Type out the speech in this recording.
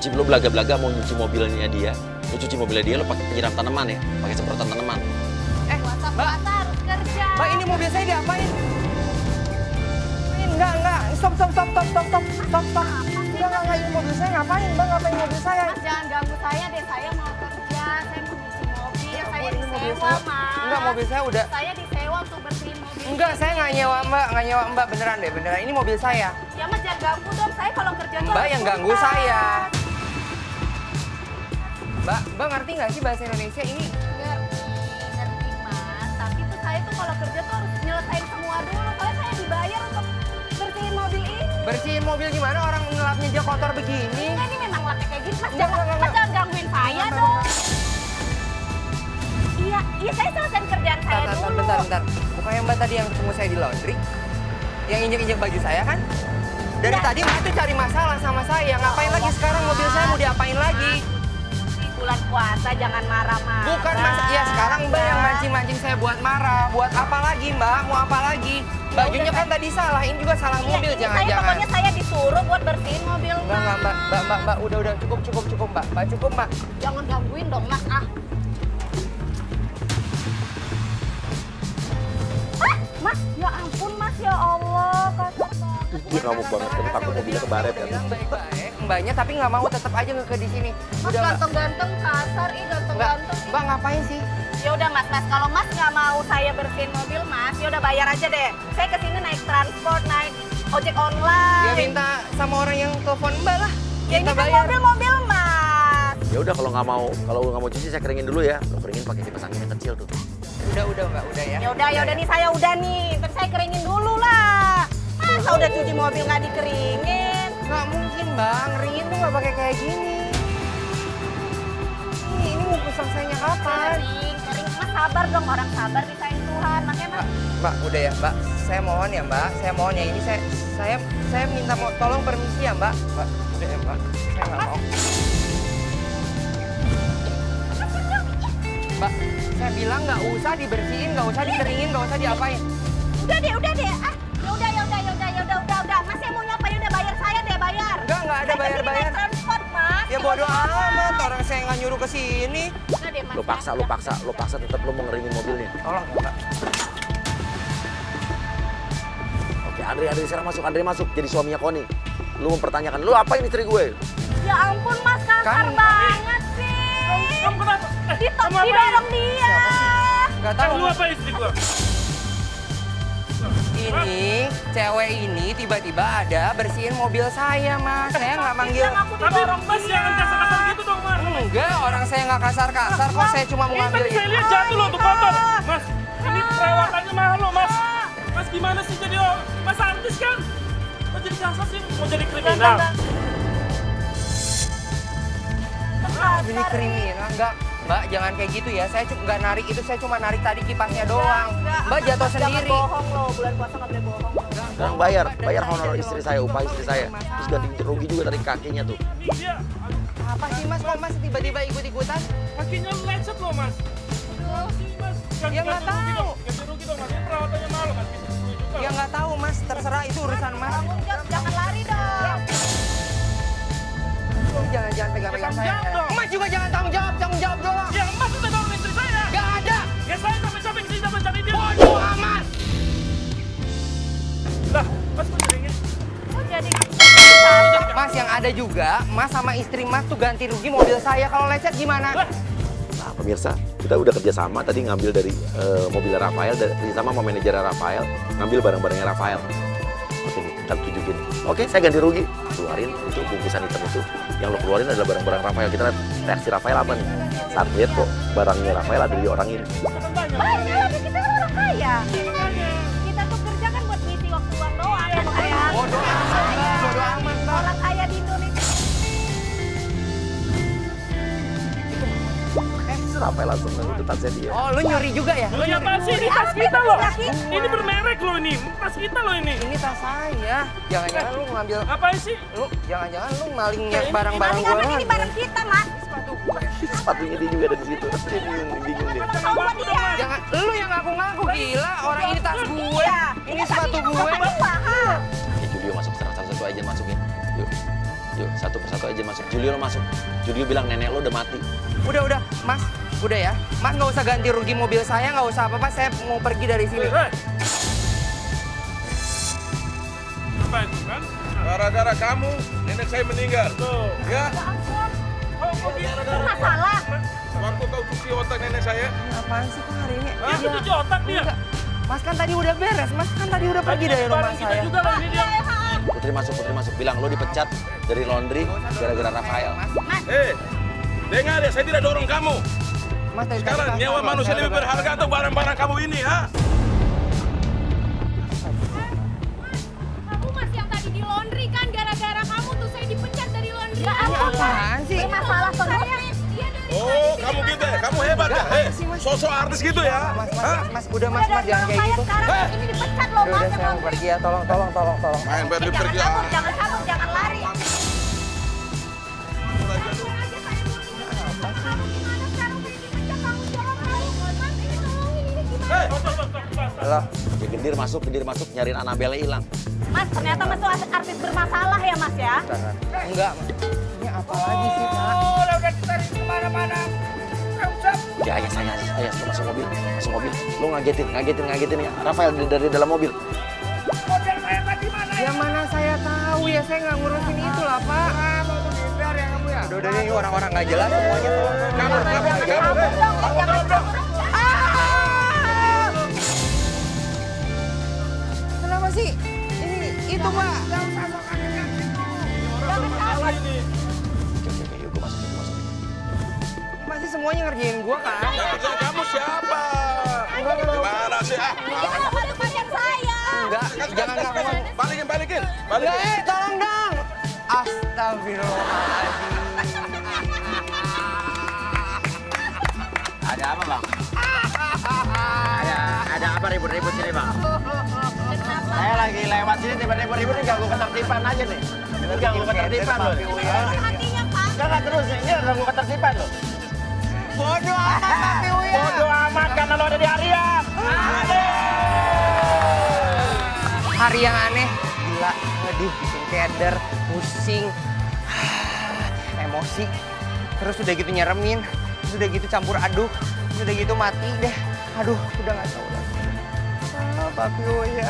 cuci, lo belaga-belaga mau nyuci mobilnya dia. Lo cuci mobilnya dia, lo pakai penyiram tanaman ya, pakai semprotan tanaman. Puasa harus kerja. Mbak, ini mobil saya diapain? Enggak. Stop. Enggak, ini mobil saya ngapain, Mbak? Ngapain mobil saya? Mas jangan ganggu saya deh, saya mau kerja, saya mau nyuci mobil, saya ini mobil disewa, saya. Mas. Enggak, mobil saya udah. Saya disewa untuk bersihin mobil. Enggak, saya nggak nyewa Mbak, beneran deh, beneran. Ini mobil saya. Ya Mas jangan ganggu dong, saya kalau kerja tuh Mbak harus yang ganggu tuntas. saya. Mbak ngerti nggak sih bahasa Indonesia ini? Ngerti Mas, tapi tuh saya tuh kalau kerja tuh harus nyelesain semua dulu, soalnya saya dibayar untuk bersihin mobil ini. Bersihin mobil gimana? Orang ngelapnya aja kotor begini. Enggak, ini memang lapnya kayak gini, Mas. Enggak. Mas jangan gangguin saya dong. Iya, saya selesaiin kerjaan saya dulu. Bentar. Bukannya Mbak tadi yang ketemu saya di laundry? Yang injek-injek baju saya kan? Dari tadi Mbak tuh cari masalah sama saya. Ngapain lagi sekarang mobil saya mau diapain lagi? Di bulan puasa jangan marah-marah. Bukan Mas, ya sekarang Mbak yang mancing-mancing saya buat marah. Buat apa lagi Mbak? Mau apa lagi? Bajunya kan tadi salah, ini juga salah mobil, Iya, jangan-jangan. pokoknya saya disuruh buat bersihin mobil, Mas. Mbak, udah, cukup, Mbak. Mbak, cukup, Mbak. Jangan gangguin dong, Mas. Mas, ya ampun, Mas, ya Allah, kasar banget. Gue ngamuk banget, tapi takut mobilnya kebaret kan. Bilang baik-baik, Mbaknya tapi nggak mau, tetap aja ngeke di sini. Mas Udah, Mbak. ganteng-ganteng, kasar, ganteng-ganteng. Mbak ngapain sih? Ya udah, Mas, kalau Mas nggak mau saya bersihin mobil, Mas, ya udah bayar aja deh. Saya kesini naik transport, naik ojek online. Ya minta sama orang yang telepon Mbak lah. Ya ini Minta kan bayar. mobil-mobil, Mas. Ya udah kalau nggak mau cuci saya keringin dulu ya. Lo keringin pakai kipas angin yang kecil tuh. Udah Mbak, udah ya. Ya udah nih, saya udah nih. Terus saya keringin dulu lah. Masa udah cuci mobil nggak dikeringin? Nggak mungkin Mbak, ngeringin tuh nggak pakai kayak gini. Ini mau selesainya kapan? Kering. Mas sabar dong, orang sabar disayang Tuhan. Makanya Mas. Mbak, udah ya Mbak. Saya mohon ya Mbak, ini saya minta tolong permisi ya Mbak. Mbak, udah ya Mbak. Saya nggak mau. Mbak, saya bilang nggak usah dibersihin, nggak usah dikeringin, nggak usah diapain. Udah deh. Ya udah. Mas yang mau nyapa, ya udah bayar saya deh, bayar. Nggak ada Saya kesini bayar. naik transport, Mas. Ya bodo amat, orang saya nggak nyuruh ke sini. Udah deh, Mas. Lo paksa tetap lo mau ngeringin mobilnya. Tolong ya Mbak. Oke, Andre sekarang masuk. Andre masuk jadi suaminya Koni. Lu mempertanyakan, lu apain istri gue? Ya ampun, Mas, kasar Kan- banget sih. Kamu kenapa? Didorong dia. Nggak tahu. Lu apa istri gua? Ini cewek ini tiba-tiba ada bersihin mobil saya Mas. Saya nggak manggil. Yang aku Tapi didorong Mas dia. jangan kasar-kasar gitu dong, Mas. Enggak, orang saya nggak kasar-kasar kok. Saya cuma mau Ini ngambil tadi saya ini. lihat jatuh loh tuh kotor. Mas, ini perawatannya mahal loh, Mas. Mas gimana sih jadi Mas artis kan? Kok jadi kasar sih? Mau jadi kriminal? Ini kriminal enggak? Mbak, jangan kayak gitu ya. Saya nggak narik itu, saya cuma narik tadi kipasnya doang. Mbak jatuh Mas, sendiri. Jangan bohong loh, bulan puasa nggak boleh bohong. Sekarang bayar honor istri saya, upah istri saya. Terus ganti rugi juga dari kakinya tuh. Ini dia Apa sih Mas? Kok Mas tiba-tiba ikut-ikutan? kakinya lecet loh, Mas. Sih, Mas. Ya nggak Ganti rugi tahu. dong. Ganti rugi dong, Mas. Ini perawatannya mahal, Mas. Bisa 10 juta. Ya nggak tahu Mas, terserah itu urusan Mas. Tanggung jawab, jangan lari dong. Jangan pegang-pegang saya. Tanggung jawab dong. Mas juga jangan tanggung jawab doang. Ya, Mas udah dorong istri saya. Nggak ada. Ya saya capek-capek sih dapat cari dia. Bodoh amat. Lah, Mas kok jaringin? Oh, jadi Mas yang ada juga, Mas sama istri Mas tuh ganti rugi mobil saya. Kalau lecet gimana? Nah, pemirsa, kita udah kerjasama tadi ngambil dari mobil Rafael, kerjasama sama manajer Rafael, ngambil barang-barangnya Rafael. Oke nih, kita tunjukin. Oke, saya ganti rugi. Keluarin itu bungkusan hitam itu. Yang lo keluarin adalah barang-barang Rafael. Kita lihat reaksi Rafael apa nih? Saat lihat kok barangnya Rafael ada di orang ini. banyak, tapi kita kan orang kaya. Kita tuh kerja kan buat ngisi waktu luang doang, sayang. Bodoh amat, Mbak. Bodoh amat, Mbak. Orang kaya di Indonesia. Rafael langsung itu tasnya dia. Oh, lu nyuri juga ya? Lu ya apa sih? Ini tas kita loh. Ini bermerek loh ini. Tas kita loh ini. Ini tas saya. Jangan-jangan lu ngambil, Apa sih? jangan-jangan lu malingnya barang-barang Maling gue apa ini barang kita, Mas? Sepatu gue. Sepatunya dia juga ada di situ. Dia bingung dia. Tahu dia. Jangan, lu yang ngaku-ngaku gila. Orang ini tas gue. Iya. Ini sepatu tadi gue. kan mahal. Ya Julio masuk sekarang satu-satu aja masukin. Yuk. Yuk, satu persatu aja masuk. Julio lo masuk. Julio bilang nenek lo udah mati. Udah, Mas. Udah ya. Mas nggak usah ganti rugi mobil saya, nggak usah apa-apa. Saya mau pergi dari sini. Apa itu kan? Gara-gara kamu, nenek saya meninggal. Tuh. Ya, Oh, kok dia Masalah. waktu kau cuci otak nenek saya. Apaan sih kok hari ini? Dia cuci otak dia. Enggak. Mas kan tadi udah beres. Mas kan tadi udah pergi dari rumah Barang kita saya. juga loh ini dia. Putri masuk. Bilang lo dipecat dari laundry gara-gara Rafael. Dengar ya, saya tidak dorong kamu. Mas dari tadi Sekarang kasar nyawa loh, manusia saya lebih udah- berharga atau barang-barang kamu ini, ha? Kamu Mas yang tadi di laundry kan gara-gara kamu tuh saya dipecat dari laundry. Ya Apaan sih? Masalah saya. Oh, kamu gitu ya? Kamu hebat ya? Sosok artis gitu ya? Mas, udah mas, jangan kayak gitu. Sekarang ini dipecat loh Udah, Mas. saya mau pergi ya, tolong. Main pergi pergi. Jangan kabur, jangan lari. Halo. Ya, gendir masuk nyariin Annabelle hilang. Mas, ternyata Mas tuh artis bermasalah ya Mas ya? Bentar. Enggak, ini apa lagi sih, Pak? Udah ditarik kemana-mana. Ya, ayah, masuk mobil. Lo ngagetin ya. Rafael dari dalam mobil. Model saya tadi mana? Ya mana saya tahu ya, saya nggak ngurusin itu lah, Pak. Mau menghindar ya kamu ya? Udah ini orang-orang nggak jelas semuanya. Kabur. Kenapa sih? Itu Pak. Oke, yuk gue masuk. Masih semuanya ngerjain gua kan? Yang kerja kamu siapa? Gimana sih? Balik saya. Enggak, jangan ngaku. Balikin. Enggak, tolong dong. Astagfirullahaladzim. Ada apa, Bang? Ada apa ribut-ribut sini, Bang? Saya lagi lewat sini tiba-tiba ribut nih, ganggu ketertiban aja nih. Ini ganggu ketertiban loh. Hatinya Pak. Enggak terus nih, ini ganggu ketertiban loh. Bodoh amat, Papi Uya. Bodo amat karena lo ada di Arya. Hari yang aneh, gila, aduh, bikin keder, pusing, emosi, terus udah gitu nyeremin, terus udah gitu campur aduk, terus udah gitu mati deh, aduh, udah nggak tahu lagi. Papi Uya.